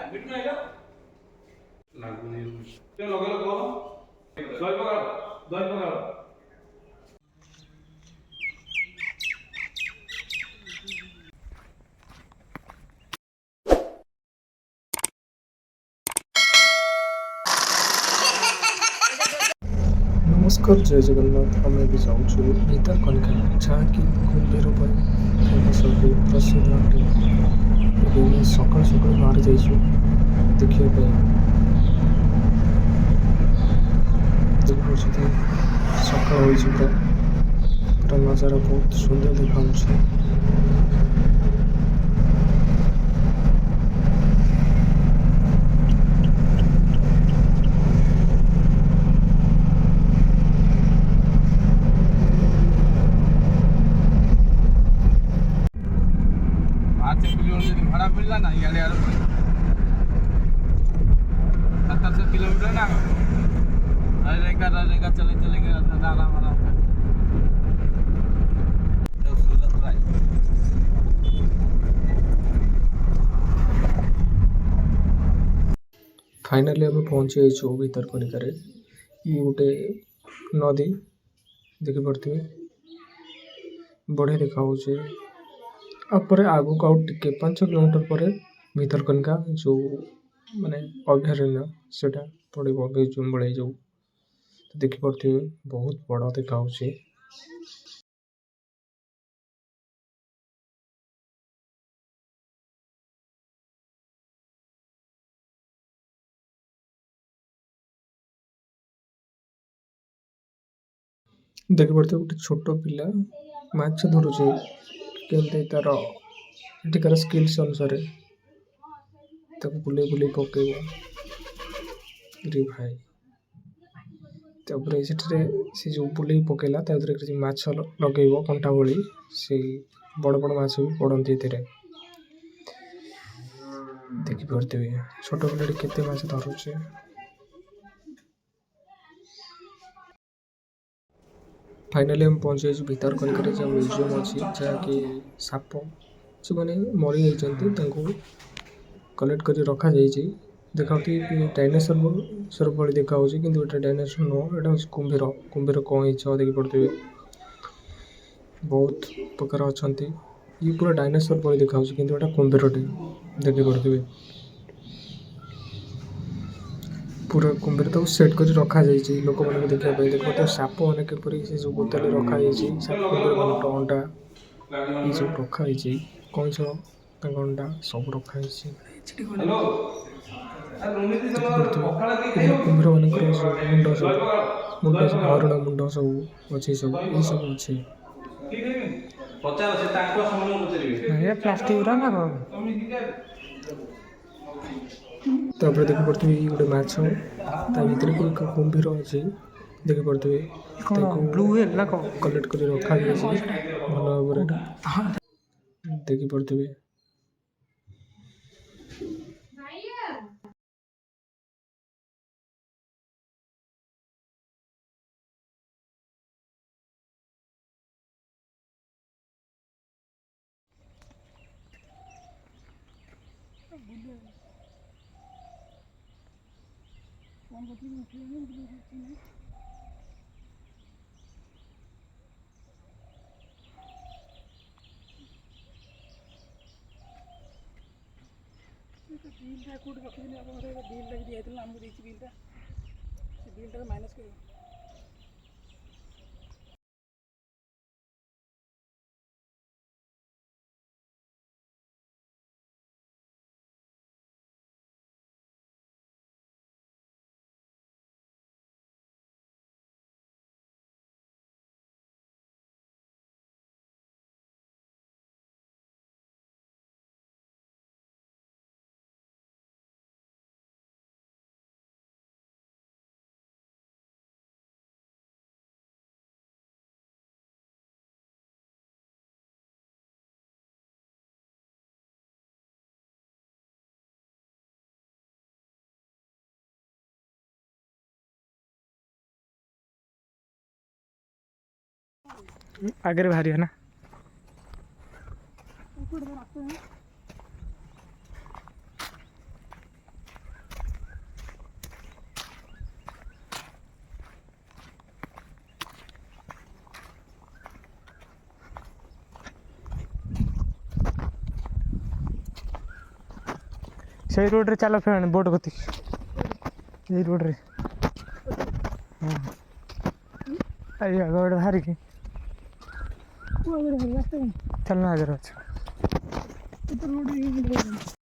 नमस्कार जय जगन्नाथ आम भी जाऊँ भितरकनिका जहाँकि कुंभीर फेमस अटे प्रसिद्ध अटे ଏବେ ସକାଳୁ ସକାଳୁ ବାହାରି ଯାଇଛୁ ଦେଖିବା ପାଇଁ। ଦେଖିପାରୁଛନ୍ତି ସକାଳ ହୋଇଛି ପୁରା ନଜାରା ବହୁତ ସୁନ୍ଦର ଦେଖାଯାଉଛି। भाड़ा मिलला ना इे 700 किलोमीटर ना रहेगा चले आराम फाइनाली आम पहुँची जाइए भितरकनिकार। ये गोटे नदी देखिपे बढ़िया देखा आगू आउ टे 5 किलोमीटर पर भितरकनिका जो माने अभयारण्य सेटा पड़ो बड़े जो देखिपे बहुत बड़ देखा। देखिपे गोटे छोट पिला माछ धरुचे केमती तार एठिकार स्किल्स अनुसार बुले बुले पकड़ रे भाई से जो बुले पकेला माछ लगे कंटा भली से बड़ बड़ माछ भी पड़ती देखिपे छोट पिला केते माछ धरुचे। फाइनाली हम पहुँचे भितरकनिकार जो म्यूजियम अच्छी जहाँकि साप जो मैंने मरी जाती कलेक्ट कर रखा देखा डायनासोर भाई देखा कि डायनासोर नुह यहाँ कुंभीर कुंभीर कईच देखिपे बहुत प्रकार अच्छा ये पूरा डायनासोर भाई देखा कि कुंभीर देखिपे पूरा कुंभीर तक सेट कर रखा लोक मैंने देखा देखो साप मैंने कपरी से जो बोतल रखाई साप कुंभीर मान अंडा ये सब रखाई कईच अंडा सब रखाई कुंभीर मान मुंड सब हरण मुंड सब अच्छे सब ये सब अच्छे प्लास्टिक देखिपे गोटे माछ भितर कुंभीर अच्छे देखिपे कलेक्ट कर रखा भल भाव देखिपे बिलटा कौट रखी बिल लगे दिखाई आमको देखिए बिलटा से बिलटा माइनस कर आगे भारी है ना से रोड रे चलो फिर बोट गति ये रोड रे हाँ अरे अगड़ बाहर की तू अगर रास्ते में चलना इधर अच्छा तो रोड